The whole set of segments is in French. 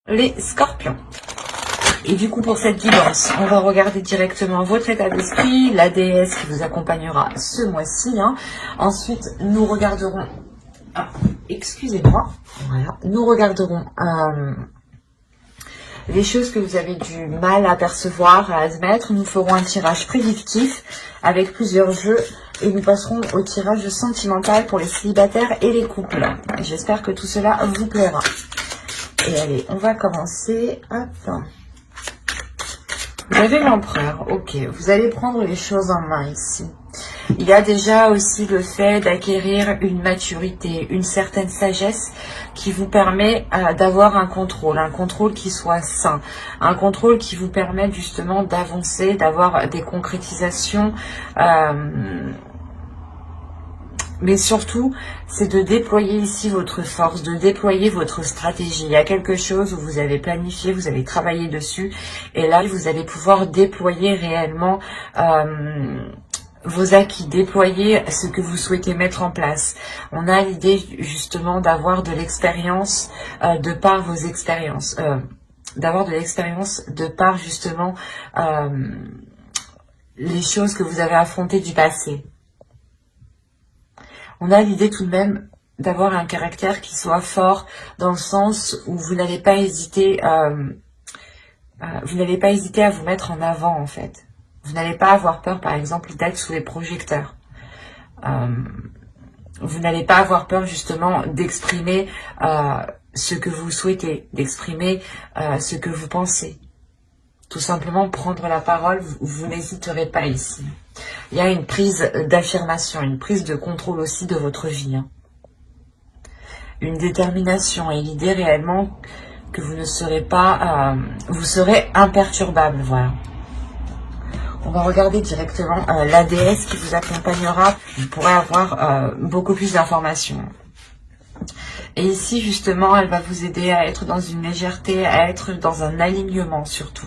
les scorpions. Et du coup, pour cette guidance, on va regarder directement votre état d'esprit, la déesse qui vous accompagnera ce mois-ci. Ensuite, nous regarderons... Ah, excusez-moi. Voilà. Nous regarderons les choses que vous avez du mal à percevoir, à admettre. Nous ferons un tirage prédictif avec plusieurs jeux. Et nous passerons au tirage sentimental pour les célibataires et les couples. J'espère que tout cela vous plaira. Et allez, on va commencer. Hop. Vous avez l'empereur, ok. Vous allez prendre les choses en main ici. Il y a déjà aussi le fait d'acquérir une maturité, une certaine sagesse qui vous permet d'avoir un contrôle qui soit sain, un contrôle qui vous permet justement d'avancer, d'avoir des concrétisations, mais surtout, c'est de déployer ici votre force, de déployer votre stratégie. Il y a quelque chose où vous avez planifié, vous avez travaillé dessus, et là, vous allez pouvoir déployer réellement vos acquis, déployer ce que vous souhaitez mettre en place. On a l'idée justement d'avoir de l'expérience de par vos expériences, d'avoir de l'expérience de par justement les choses que vous avez affrontées du passé. On a l'idée tout de même d'avoir un caractère qui soit fort dans le sens où vous n'allez pas hésiter, à vous mettre en avant en fait. Vous n'allez pas avoir peur par exemple d'être sous les projecteurs. Vous n'allez pas avoir peur justement d'exprimer ce que vous souhaitez, d'exprimer ce que vous pensez. Tout simplement prendre la parole, vous n'hésiterez pas ici. Il y a une prise d'affirmation, une prise de contrôle aussi de votre vie. Une détermination et l'idée réellement que vous ne serez pas... vous serez imperturbable, voilà. On va regarder directement la déesse qui vous accompagnera. Vous pourrez avoir beaucoup plus d'informations. Et ici, justement, elle va vous aider à être dans une légèreté, à être dans un alignement surtout.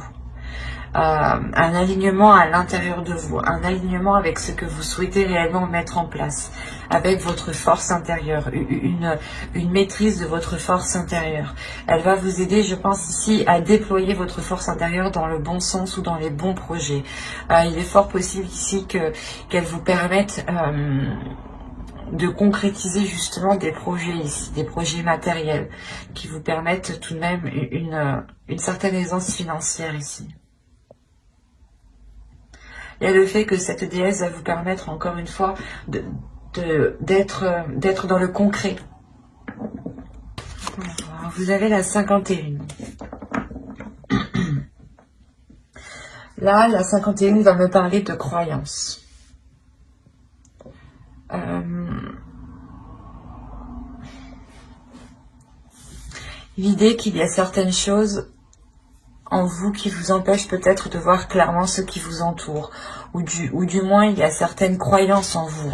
Un alignement à l'intérieur de vous, un alignement avec ce que vous souhaitez réellement mettre en place, avec votre force intérieure, une maîtrise de votre force intérieure. Elle va vous aider, je pense ici, à déployer votre force intérieure dans le bon sens ou dans les bons projets. Il est fort possible ici qu'elle vous permette de concrétiser justement des projets ici, des projets matériels, qui vous permettent tout de même une certaine aisance financière ici. Il y a le fait que cette déesse va vous permettre, encore une fois, d'être dans le concret. Vous avez la 51. Là, la 51 va me parler de croyance. L'idée qu'il y a certaines choses en vous qui vous empêche peut-être de voir clairement ce qui vous entoure, ou du moins il y a certaines croyances en vous,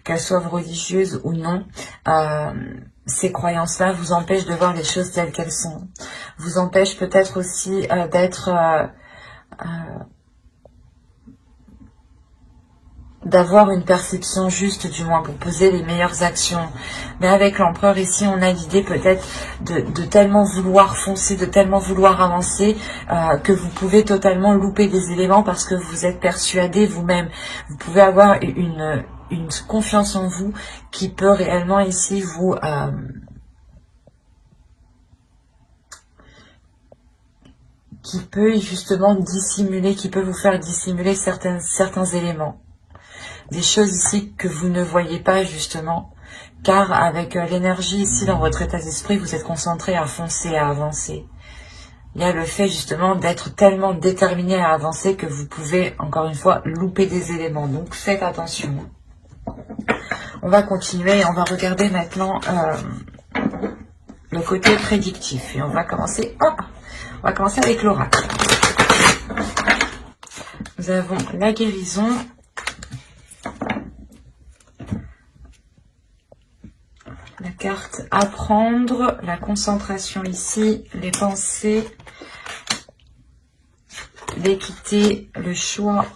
qu'elles soient religieuses ou non. Ces croyances-là vous empêchent de voir les choses telles qu'elles sont, vous empêchent peut-être aussi d'avoir une perception juste, du moins pour poser les meilleures actions. Mais avec l'empereur ici, on a l'idée peut-être de tellement vouloir foncer, de tellement vouloir avancer, que vous pouvez totalement louper des éléments parce que vous êtes persuadé vous-même. Vous pouvez avoir une confiance en vous qui peut réellement ici vous... qui peut justement dissimuler, qui peut vous faire dissimuler certains éléments. Des choses ici que vous ne voyez pas justement, car avec l'énergie ici dans votre état d'esprit, vous êtes concentré à foncer, à avancer. Il y a le fait justement d'être tellement déterminé à avancer que vous pouvez, encore une fois, louper des éléments. Donc faites attention. On va continuer et on va regarder maintenant le côté prédictif. Et on va commencer avec l'oracle. Nous avons la guérison. La carte apprendre, la concentration ici, les pensées, l'équité, le choix,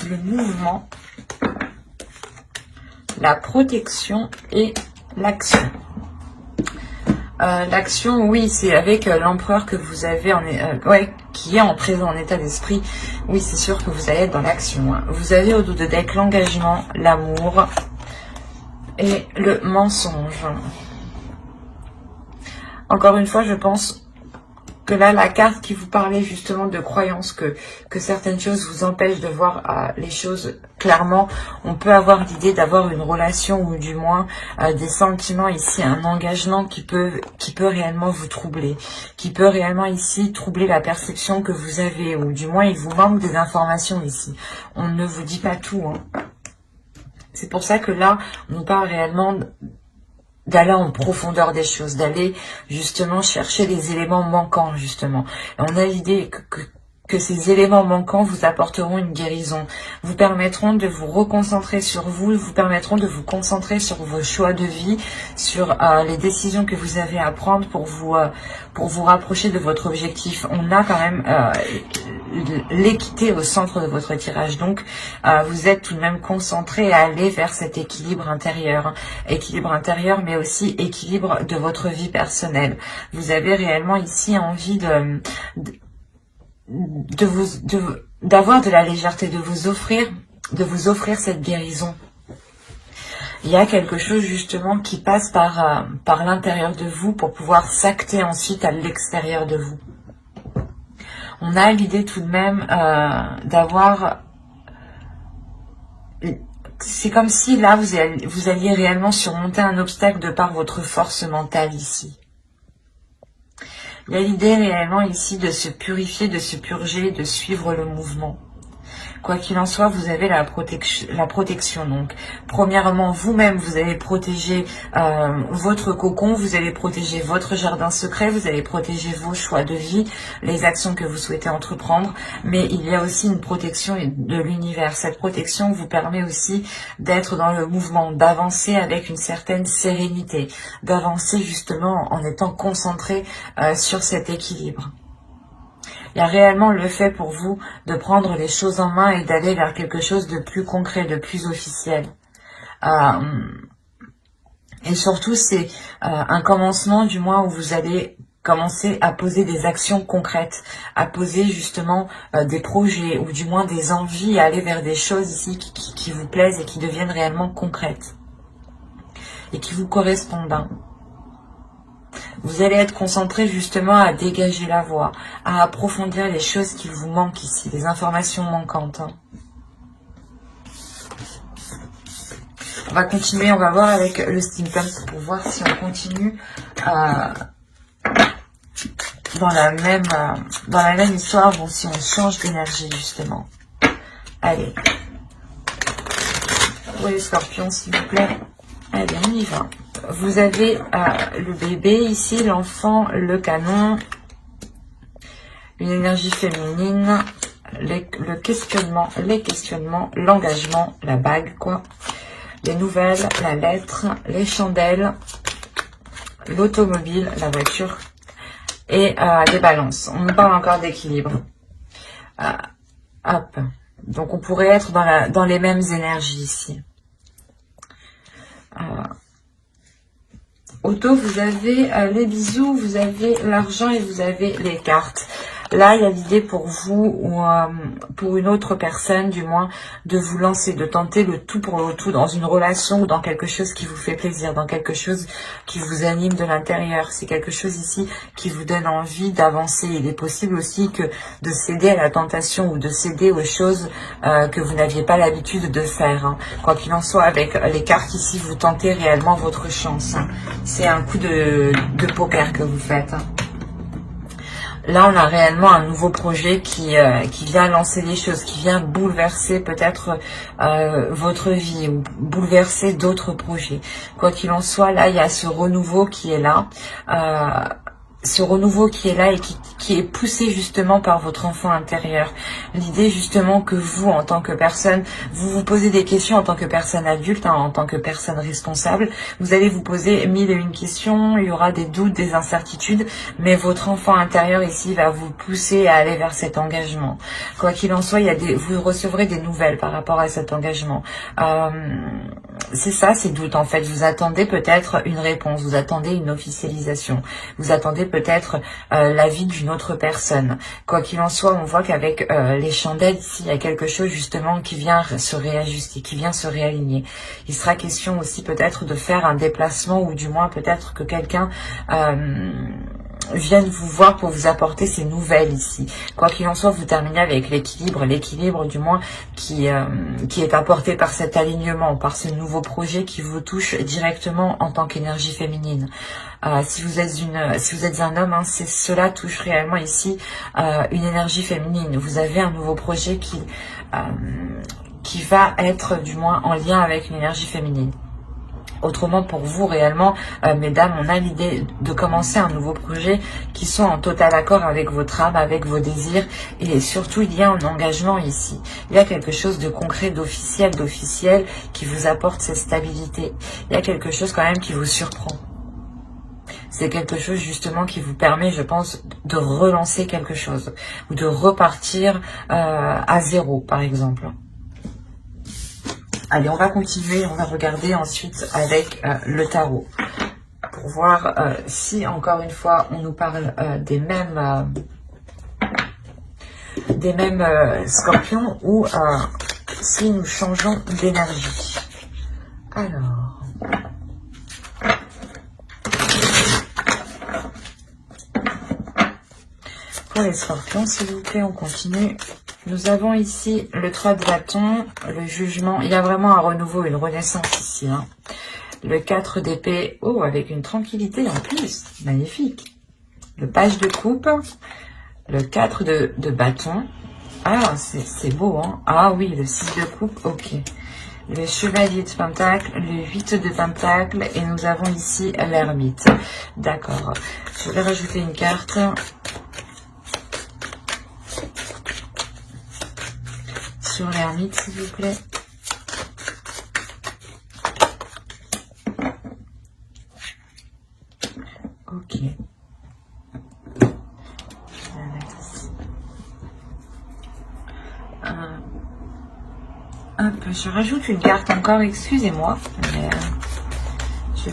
le mouvement, la protection et l'action. L'action, oui, c'est avec l'empereur que vous avez, ouais, qui est en présent en état d'esprit. Oui, c'est sûr que vous allez être dans l'action. Hein. Vous avez au dos de deck l'engagement, l'amour et le mensonge. Encore une fois, je pense que là, la carte qui vous parlait justement de croyance, que certaines choses vous empêchent de voir les choses clairement, on peut avoir l'idée d'avoir une relation ou du moins des sentiments ici, un engagement qui peut réellement vous troubler, qui peut réellement ici troubler la perception que vous avez, ou du moins il vous manque des informations ici. On ne vous dit pas tout. Hein. C'est pour ça que là, on nous parle réellement d'aller en profondeur des choses, d'aller justement chercher les éléments manquants justement. Et on a l'idée que ces éléments manquants vous apporteront une guérison, vous permettront de vous reconcentrer sur vous, vous permettront de vous concentrer sur vos choix de vie, sur les décisions que vous avez à prendre pour vous rapprocher de votre objectif. On a quand même l'équité au centre de votre tirage, donc vous êtes tout de même concentré à aller vers cet équilibre intérieur, mais aussi équilibre de votre vie personnelle. Vous avez réellement ici envie d'avoir de la légèreté, de vous offrir cette guérison. Il y a quelque chose justement qui passe par l'intérieur de vous pour pouvoir s'acter ensuite à l'extérieur de vous. On a l'idée tout de même d'avoir... C'est comme si là, vous alliez réellement surmonter un obstacle de par votre force mentale ici. Il y a l'idée réellement ici de se purifier, de se purger, de suivre le mouvement. Quoi qu'il en soit, vous avez la protection. Donc, premièrement, vous-même, vous allez protéger votre cocon, vous allez protéger votre jardin secret, vous allez protéger vos choix de vie, les actions que vous souhaitez entreprendre. Mais il y a aussi une protection de l'univers. Cette protection vous permet aussi d'être dans le mouvement, d'avancer avec une certaine sérénité, d'avancer justement en étant concentré sur cet équilibre. Il y a réellement le fait pour vous de prendre les choses en main et d'aller vers quelque chose de plus concret, de plus officiel. Et surtout, c'est un commencement du moins où vous allez commencer à poser des actions concrètes, à poser justement des projets ou du moins des envies, à aller vers des choses ici qui vous plaisent et qui deviennent réellement concrètes et qui vous correspondent. Vous allez être concentré justement à dégager la voie, à approfondir les choses qui vous manquent ici, les informations manquantes. On va continuer, on va voir avec le steampunk pour voir si on continue dans la même histoire, ou si on change d'énergie justement. Allez. Oui, les scorpions, s'il vous plaît. Allez, on y va. Vous avez le bébé ici, l'enfant, le canon, une énergie féminine, le questionnement, les questionnements, l'engagement, la bague, quoi. Les nouvelles, la lettre, les chandelles, l'automobile, la voiture et les balances. On nous parle encore d'équilibre. Hop. Donc on pourrait être dans les mêmes énergies ici. Auto, vous avez les bisous, vous avez l'argent et vous avez les cartes. Là, il y a l'idée pour vous ou pour une autre personne, du moins, de vous lancer, de tenter le tout pour le tout dans une relation ou dans quelque chose qui vous fait plaisir, dans quelque chose qui vous anime de l'intérieur. C'est quelque chose ici qui vous donne envie d'avancer. Il est possible aussi que de céder à la tentation ou de céder aux choses que vous n'aviez pas l'habitude de faire. Hein. Quoi qu'il en soit, avec les cartes ici, vous tentez réellement votre chance. Hein. C'est un coup de poker que vous faites. Hein. Là, on a réellement un nouveau projet qui vient lancer les choses, qui vient bouleverser peut-être votre vie ou bouleverser d'autres projets. Quoi qu'il en soit, là, il y a ce renouveau qui est là. ce renouveau qui est là et qui est poussé justement par votre enfant intérieur. L'idée justement que vous, en tant que personne, vous vous posez des questions en tant que personne adulte, hein, en tant que personne responsable. Vous allez vous poser 1001 questions, il y aura des doutes, des incertitudes, mais votre enfant intérieur ici va vous pousser à aller vers cet engagement. Quoi qu'il en soit, vous recevrez des nouvelles par rapport à cet engagement. C'est ça, ces doutes en fait. Vous attendez peut-être une réponse, vous attendez une officialisation, vous attendez peut-être l'avis d'une autre personne. Quoi qu'il en soit, on voit qu'avec les chandelles ici, il y a quelque chose justement qui vient se réajuster, qui vient se réaligner. Il sera question aussi peut-être de faire un déplacement ou du moins peut-être que quelqu'un viennent vous voir pour vous apporter ces nouvelles ici. Quoi qu'il en soit, vous terminez avec l'équilibre du moins qui est apporté par cet alignement, par ce nouveau projet qui vous touche directement en tant qu'énergie féminine. Si vous êtes un homme, hein, cela touche réellement ici une énergie féminine. Vous avez un nouveau projet qui va être du moins en lien avec une énergie féminine. Autrement, pour vous, réellement, mesdames, on a l'idée de commencer un nouveau projet qui soit en total accord avec votre âme, avec vos désirs. Et surtout, il y a un engagement ici. Il y a quelque chose de concret, d'officiel qui vous apporte cette stabilité. Il y a quelque chose quand même qui vous surprend. C'est quelque chose justement qui vous permet, je pense, de relancer quelque chose. Ou de repartir à zéro, par exemple. Allez, on va continuer, on va regarder ensuite avec le tarot pour voir si, encore une fois, on nous parle des mêmes scorpions ou si nous changeons d'énergie. Alors, pour les scorpions, s'il vous plaît, on continue. Nous avons ici le 3 de bâton, le jugement. Il y a vraiment un renouveau, une renaissance ici. Hein. Le 4 d'épée, oh, avec une tranquillité en plus. Magnifique. Le page de coupe, le 4 de bâton. Ah, c'est beau, hein. Ah oui, le 6 de coupe, ok. Le chevalier de pentacle, le 8 de pentacle, et nous avons ici l'ermite. D'accord. Je vais rajouter une carte. Sur l'ermite, s'il vous plaît. Ok. Hop, je rajoute une carte encore, excusez-moi. Mais je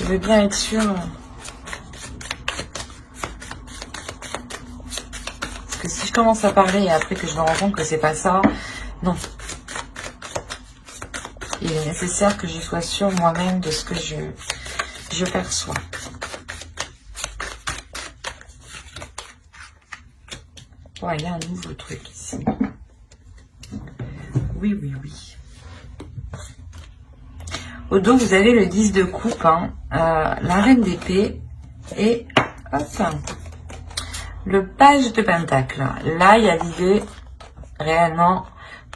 veux bien être sûre. Si je commence à parler et après que je me rends compte que c'est pas ça, non. Il est nécessaire que je sois sûre moi-même de ce que je perçois. Ouais, il y a un nouveau truc ici. Oui, oui, oui. Au dos, vous avez le 10 de coupe, hein, la reine d'épée et hop, le page de pentacle. Là, il y a l'idée réellement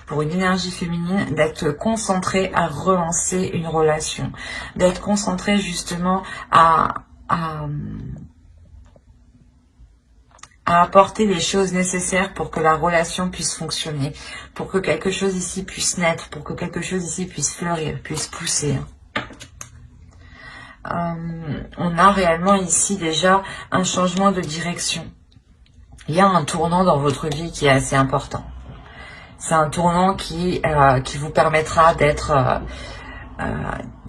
pour une énergie féminine d'être concentrée à relancer une relation, d'être concentrée justement à apporter les choses nécessaires pour que la relation puisse fonctionner, pour que quelque chose ici puisse naître, pour que quelque chose ici puisse fleurir, puisse pousser. On a réellement ici déjà un changement de direction. Il y a un tournant dans votre vie qui est assez important. C'est un tournant qui vous permettra d'être...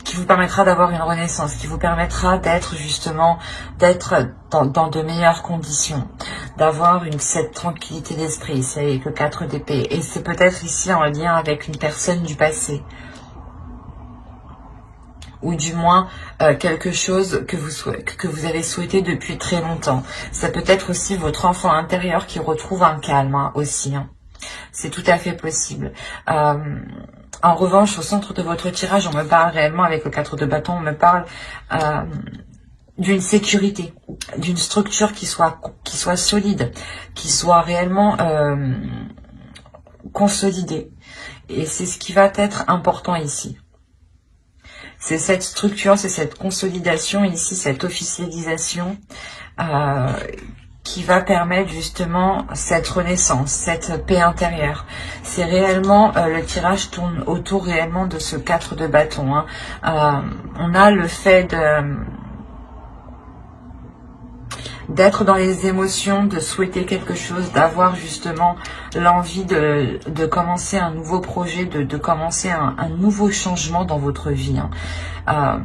qui vous permettra d'avoir une renaissance, qui vous permettra d'être justement, dans de meilleures conditions, d'avoir cette tranquillité d'esprit, c'est avec le 4 d'épée. Et c'est peut-être ici en lien avec une personne du passé. Ou du moins quelque chose que vous avez souhaité depuis très longtemps. Ça peut être aussi votre enfant intérieur qui retrouve un calme hein, aussi. Hein. C'est tout à fait possible. En revanche, au centre de votre tirage, on me parle réellement, avec le 4 de bâton, on me parle d'une sécurité, d'une structure qui soit solide, qui soit réellement consolidée. Et c'est ce qui va être important ici. C'est cette structure, c'est cette consolidation ici, cette officialisation qui va permettre justement cette renaissance, cette paix intérieure. C'est réellement, le tirage tourne autour réellement de ce 4 de bâton. Hein. On a le fait d'être dans les émotions, de souhaiter quelque chose, d'avoir justement l'envie de commencer un nouveau projet, de commencer un nouveau changement dans votre vie. Hein.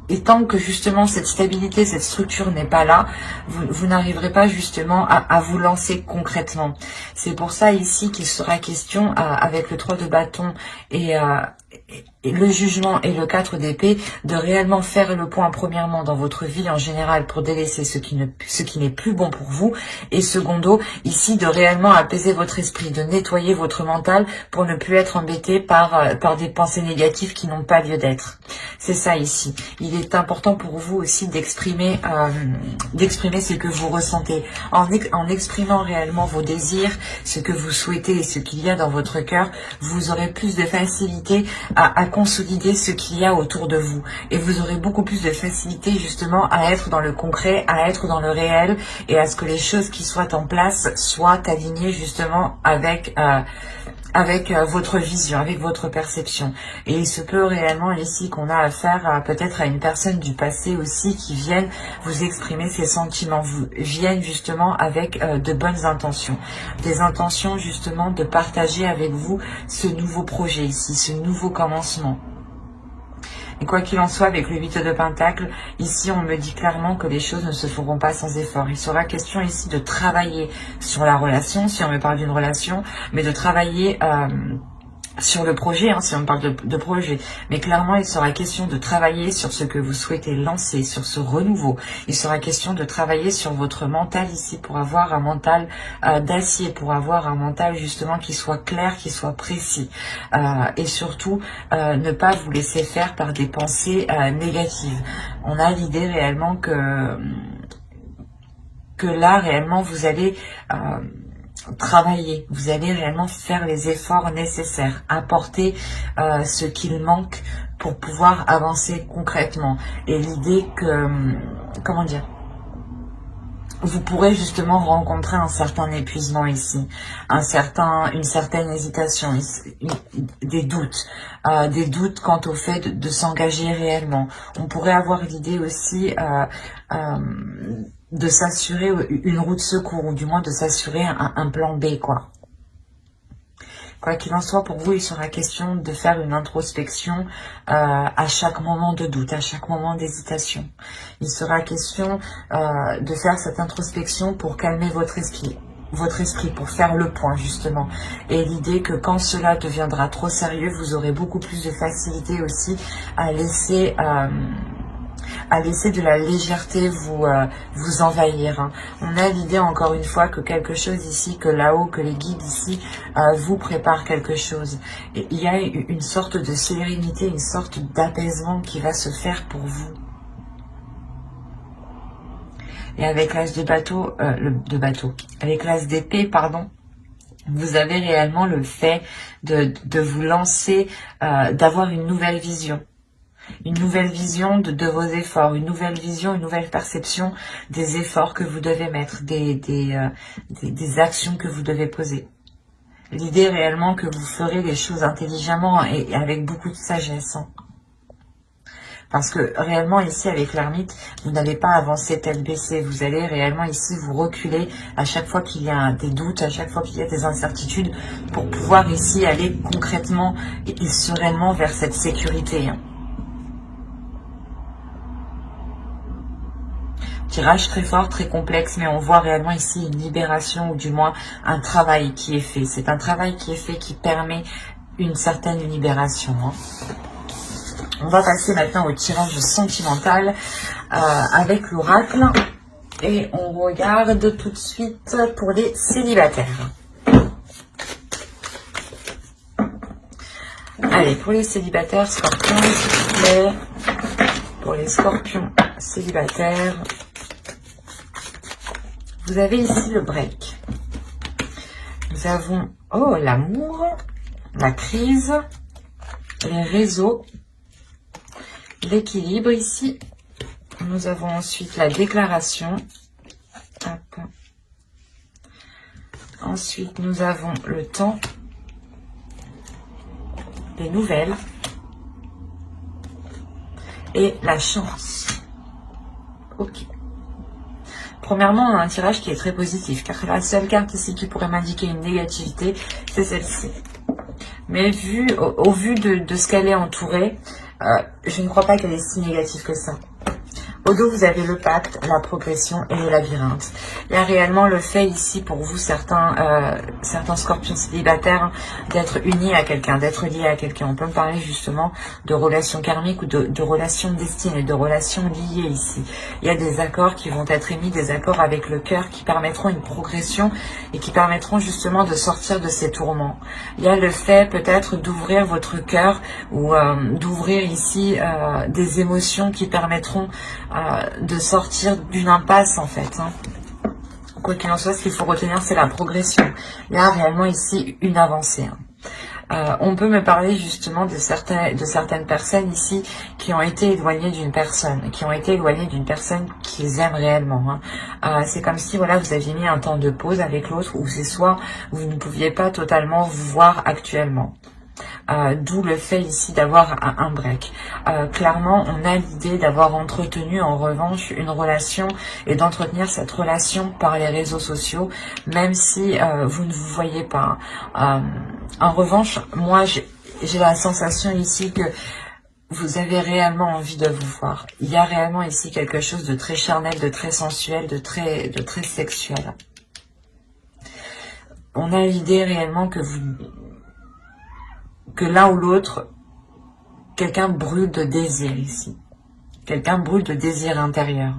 Et tant que justement cette stabilité, cette structure n'est pas là, vous n'arriverez pas justement à vous lancer concrètement. C'est pour ça ici qu'il sera question, avec le 3 de bâton et le jugement et le 4 d'épée, de réellement faire le point premièrement dans votre vie en général pour délaisser ce qui n'est plus bon pour vous, et secondo, ici de réellement apaiser votre esprit, de nettoyer votre mental pour ne plus être embêté par des pensées négatives qui n'ont pas lieu d'être. C'est ça ici. Il est important pour vous aussi d'exprimer ce que vous ressentez. En exprimant réellement vos désirs, ce que vous souhaitez et ce qu'il y a dans votre cœur, vous aurez plus de facilité à consolider ce qu'il y a autour de vous. Et vous aurez beaucoup plus de facilité justement à être dans le concret, à être dans le réel et à ce que les choses qui soient en place soient alignées justement avec votre vision, avec votre perception. Et il se peut réellement ici qu'on a affaire peut-être à une personne du passé aussi qui vienne vous exprimer ses sentiments, viennent justement avec de bonnes intentions. Des intentions justement de partager avec vous ce nouveau projet ici, ce nouveau commencement. Et quoi qu'il en soit, avec le 8 de Pentacle, ici on me dit clairement que les choses ne se feront pas sans effort. Il sera question ici de travailler sur la relation, si on me parle d'une relation, mais de travailler sur le projet, hein, si on parle de projet. Mais clairement, il sera question de travailler sur ce que vous souhaitez lancer, sur ce renouveau. Il sera question de travailler sur votre mental ici pour avoir un mental d'acier, pour avoir un mental justement qui soit clair, qui soit précis. Et surtout, ne pas vous laisser faire par des pensées négatives. On a l'idée réellement que là, réellement, vous allez travailler, vous allez réellement faire les efforts nécessaires, apporter ce qu'il manque pour pouvoir avancer concrètement. Et l'idée que, comment dire, vous pourrez justement rencontrer un certain épuisement ici, une certaine hésitation, des doutes quant au fait de s'engager réellement. On pourrait avoir l'idée aussi de s'assurer une roue de secours, ou du moins de s'assurer un plan B, quoi. Quoi qu'il en soit, pour vous, il sera question de faire une introspection à chaque moment de doute, à chaque moment d'hésitation. Il sera question de faire cette introspection pour calmer votre esprit, pour faire le point justement. Et l'idée que quand cela deviendra trop sérieux, vous aurez beaucoup plus de facilité aussi à laisser de la légèreté vous envahir. Hein. On a l'idée encore une fois que quelque chose ici, que là-haut, que les guides ici vous préparent quelque chose. Et il y a une sorte de sérénité, une sorte d'apaisement qui va se faire pour vous. Et avec l'as avec l'as d'épée, pardon, vous avez réellement le fait de vous lancer, d'avoir une nouvelle vision. Une nouvelle vision de vos efforts, une nouvelle vision, une nouvelle perception des efforts que vous devez mettre, des actions que vous devez poser. L'idée réellement que vous ferez les choses intelligemment et avec beaucoup de sagesse. Hein. Parce que réellement ici avec l'ermite, vous n'allez pas avancer tête baissée, vous allez réellement ici vous reculer à chaque fois qu'il y a des doutes, à chaque fois qu'il y a des incertitudes, pour pouvoir ici aller concrètement et sereinement vers cette sécurité. Hein. Tirage très fort, très complexe, mais on voit réellement ici une libération, ou du moins un travail qui est fait. C'est un travail qui est fait qui permet une certaine libération. Hein. On va passer maintenant au tirage sentimental avec l'oracle. Et on regarde tout de suite pour les célibataires. Allez, pour les célibataires, scorpions, s'il vous plaît. Pour les scorpions célibataires, vous avez ici le break. Nous avons, l'amour, la crise, les réseaux, l'équilibre ici. Nous avons ensuite la déclaration. Hop. Ensuite, nous avons le temps, les nouvelles et la chance. Ok. Premièrement, on a un tirage qui est très positif, car la seule carte ici qui pourrait m'indiquer une négativité, c'est celle-ci. Mais au vu de ce qu'elle est entourée, je ne crois pas qu'elle est si négative que ça. Au dos, vous avez le pacte, la progression et le labyrinthe. Il y a réellement le fait ici pour vous, certains scorpions célibataires, d'être unis à quelqu'un, d'être liés à quelqu'un. On peut me parler justement de relations karmiques ou de relations destinées, de relations liées ici. Il y a des accords qui vont être émis, des accords avec le cœur qui permettront une progression et qui permettront justement de sortir de ces tourments. Il y a le fait peut-être d'ouvrir votre cœur ou d'ouvrir ici des émotions qui permettront de sortir d'une impasse en fait. Quoi qu'il en soit, ce qu'il faut retenir, c'est la progression. Il y a réellement ici une avancée. On peut me parler justement de certaines personnes ici qui ont été éloignées d'une personne, qu'ils aiment réellement. C'est comme si voilà, vous aviez mis un temps de pause avec l'autre, ou c'est soit vous ne pouviez pas totalement vous voir actuellement. D'où le fait ici d'avoir un break. Clairement, on a l'idée d'avoir entretenu en revanche une relation et d'entretenir cette relation par les réseaux sociaux, même si vous ne vous voyez pas. En revanche, moi j'ai la sensation ici que vous avez réellement envie de vous voir. Il y a réellement ici quelque chose de très charnel, de très sensuel, de très sexuel. On a l'idée réellement que l'un ou l'autre, quelqu'un brûle de désir ici. Quelqu'un brûle de désir intérieur.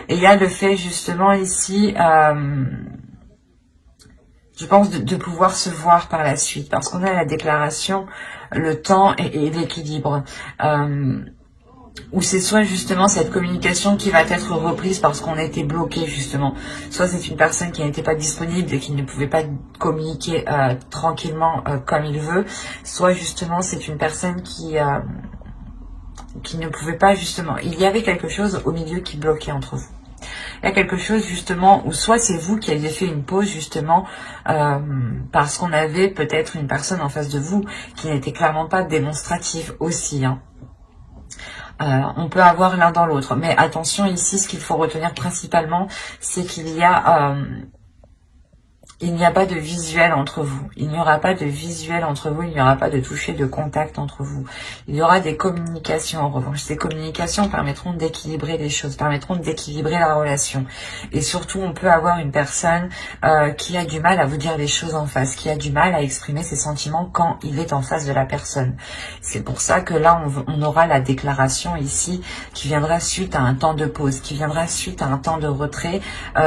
Et il y a le fait justement ici, je pense, de pouvoir se voir par la suite. Parce qu'on a la déclaration, le temps et l'équilibre. Ou c'est soit justement cette communication qui va être reprise parce qu'on a été bloqué justement. Soit c'est une personne qui n'était pas disponible et qui ne pouvait pas communiquer tranquillement comme il veut. Soit justement c'est une personne qui ne pouvait pas justement. Il y avait quelque chose au milieu qui bloquait entre vous. Il y a quelque chose justement où soit c'est vous qui aviez fait une pause justement parce qu'on avait peut-être une personne en face de vous qui n'était clairement pas démonstrative aussi. On peut avoir l'un dans l'autre. Mais attention ici, ce qu'il faut retenir principalement, c'est qu'il y a... il n'y a pas de visuel entre vous. Il n'y aura pas de visuel entre vous. Il n'y aura pas de toucher, de contact entre vous. Il y aura des communications en revanche. Ces communications permettront d'équilibrer les choses, permettront d'équilibrer la relation. Et surtout, on peut avoir une personne qui a du mal à vous dire les choses en face, qui a du mal à exprimer ses sentiments quand il est en face de la personne. C'est pour ça que là, on aura la déclaration ici qui viendra suite à un temps de pause, qui viendra suite à un temps de retrait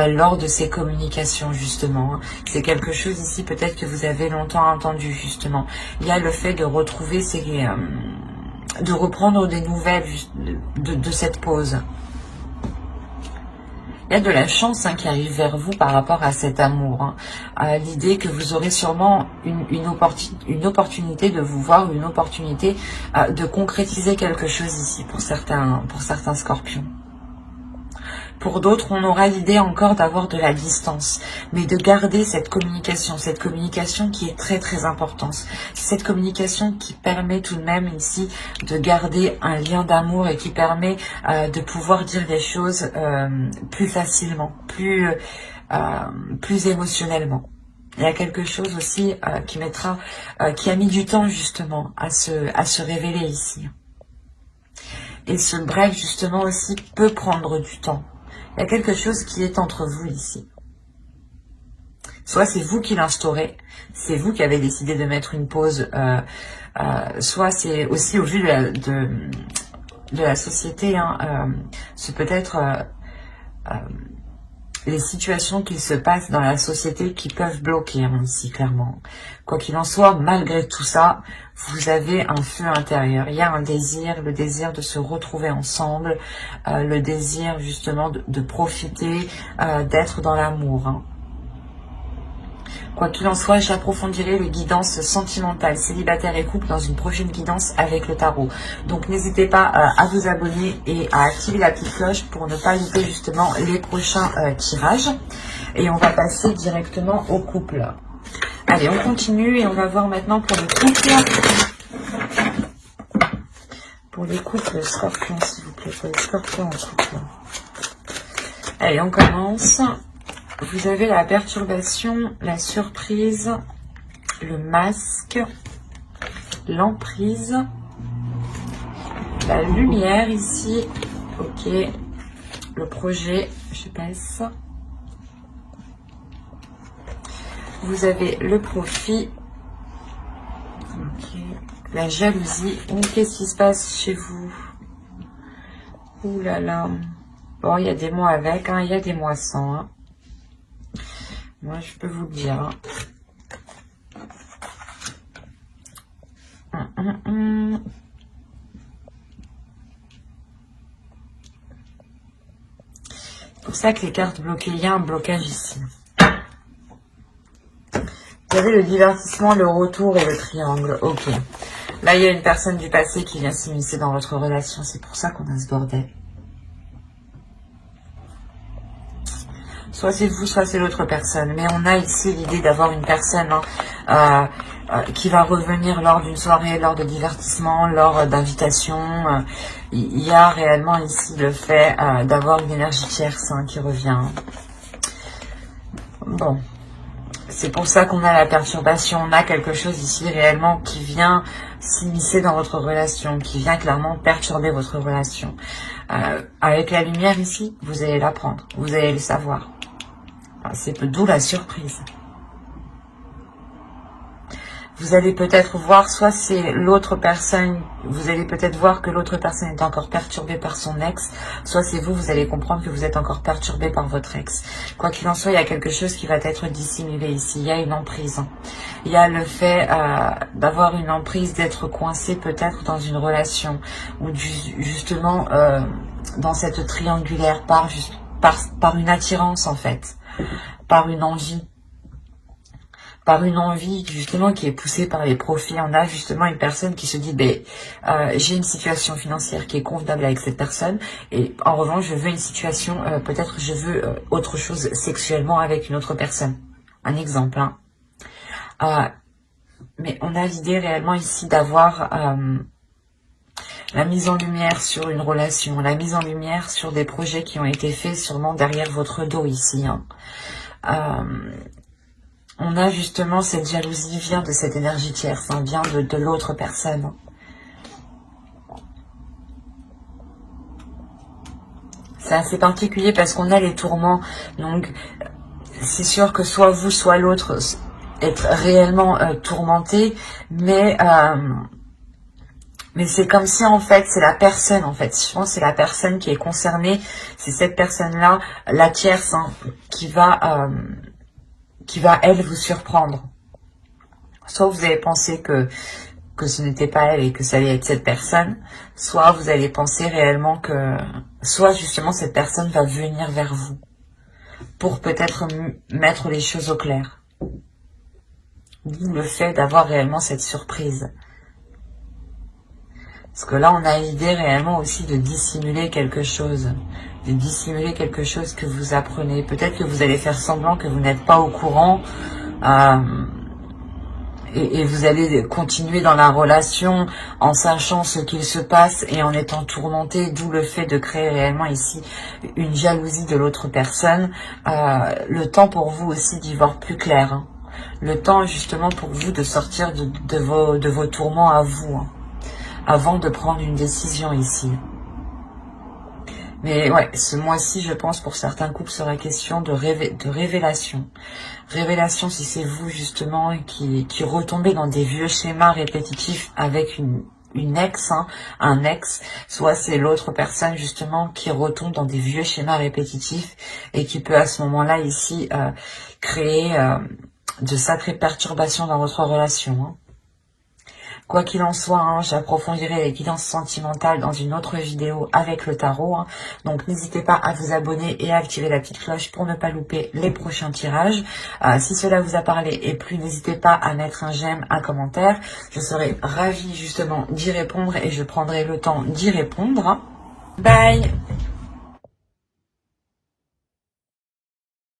lors de ces communications justement. C'est quelque chose ici peut-être que vous avez longtemps entendu justement. Il y a le fait de retrouver de reprendre des nouvelles de cette pause. Il y a de la chance qui arrive vers vous par rapport à cet amour. L'idée que vous aurez sûrement une opportunité de vous voir, une opportunité de concrétiser quelque chose ici pour certains scorpions. Pour d'autres, on aura l'idée encore d'avoir de la distance, mais de garder cette communication qui est très très importante. Cette communication qui permet tout de même ici de garder un lien d'amour et qui permet de pouvoir dire les choses plus facilement, plus émotionnellement. Il y a quelque chose aussi qui a mis du temps justement à se révéler ici. Et ce break justement aussi peut prendre du temps. Il y a quelque chose qui est entre vous ici. Soit c'est vous qui l'instaurez, c'est vous qui avez décidé de mettre une pause, soit c'est aussi au vu de la société, c'est peut-être les situations qui se passent dans la société qui peuvent bloquer ici clairement. Quoi qu'il en soit, malgré tout ça, vous avez un feu intérieur. Il y a un désir, le désir de se retrouver ensemble, le désir justement de profiter, d'être dans l'amour. Quoi qu'il en soit, j'approfondirai les guidances sentimentales, célibataires et couples dans une prochaine guidance avec le tarot. Donc n'hésitez pas à vous abonner et à activer la petite cloche pour ne pas louper justement les prochains tirages. Et on va passer directement au couple. Allez, on continue et on va voir maintenant pour les couples. Pour les couples scorpions, s'il vous plaît. Pour les scorpions en couple. Allez, on commence. Vous avez la perturbation, la surprise, le masque, l'emprise, la lumière ici. Ok. Le projet, je baisse. Vous avez le profit. Ok. La jalousie. Qu'est-ce qui se passe chez vous? Ouh là là. Bon, il y a des mois avec, hein, il y a des mois sans. Hein. Moi, je peux vous le dire. C'est pour ça que les cartes bloquées, il y a un blocage ici. Vous avez le divertissement, le retour et le triangle. Ok. Là, il y a une personne du passé qui vient s'immiscer dans votre relation. C'est pour ça qu'on a ce bordel. Soit c'est vous, soit c'est l'autre personne. Mais on a ici l'idée d'avoir une personne qui va revenir lors d'une soirée, lors de divertissement, lors d'invitation. Il y a réellement ici le fait d'avoir une énergie tierce qui revient. Bon. C'est pour ça qu'on a la perturbation. On a quelque chose ici réellement qui vient s'immiscer dans votre relation, qui vient clairement perturber votre relation. Avec la lumière ici, vous allez l'apprendre, vous allez le savoir. C'est d'où la surprise. Vous allez peut-être voir, soit c'est l'autre personne, vous allez peut-être voir que l'autre personne est encore perturbée par son ex, soit c'est vous, vous allez comprendre que vous êtes encore perturbé par votre ex. Quoi qu'il en soit, il y a quelque chose qui va être dissimulé ici, il y a une emprise. Il y a le fait d'avoir une emprise, d'être coincé peut-être dans une relation, ou justement dans cette triangulaire, par une attirance en fait, par une envie. Par une envie justement qui est poussée par les profits. On a justement une personne qui se dit j'ai une situation financière qui est convenable avec cette personne et en revanche je veux une situation, peut-être je veux autre chose sexuellement avec une autre personne. Un exemple. Mais on a l'idée réellement ici d'avoir la mise en lumière sur une relation, la mise en lumière sur des projets qui ont été faits sûrement derrière votre dos ici. On a justement cette jalousie vient de cette énergie tierce, vient de l'autre personne. C'est assez particulier parce qu'on a les tourments. Donc, c'est sûr que soit vous, soit l'autre être réellement tourmenté, mais c'est comme si en fait c'est la personne en fait. Je pense que c'est la personne qui est concernée. C'est cette personne-là, la tierce, qui va elle vous surprendre. Soit vous allez penser que ce n'était pas elle et que ça allait être cette personne, soit vous allez penser réellement que, soit justement cette personne va venir vers vous pour peut-être mettre les choses au clair. D'où le fait d'avoir réellement cette surprise. Parce que là, on a l'idée réellement aussi de dissimuler quelque chose. De dissimuler quelque chose que vous apprenez. Peut-être que vous allez faire semblant que vous n'êtes pas au courant. Et vous allez continuer dans la relation en sachant ce qu'il se passe et en étant tourmenté. D'où le fait de créer réellement ici une jalousie de l'autre personne. Le temps pour vous aussi d'y voir plus clair. Le temps justement pour vous de sortir de vos tourments à vous. Avant de prendre une décision ici. Mais ouais, ce mois-ci, je pense, pour certains couples, sera question de révélation. Révélation si c'est vous, justement, qui retombez dans des vieux schémas répétitifs avec une ex, un ex, soit c'est l'autre personne, justement, qui retombe dans des vieux schémas répétitifs et qui peut, à ce moment-là, ici, créer de sacrées perturbations dans votre relation. Quoi qu'il en soit, hein, j'approfondirai les guidances sentimentales dans une autre vidéo avec le tarot. Hein. Donc n'hésitez pas à vous abonner et à activer la petite cloche pour ne pas louper les prochains tirages. Si cela vous a parlé et plu, n'hésitez pas à mettre un j'aime, un commentaire. Je serai ravie justement d'y répondre et je prendrai le temps d'y répondre. Bye!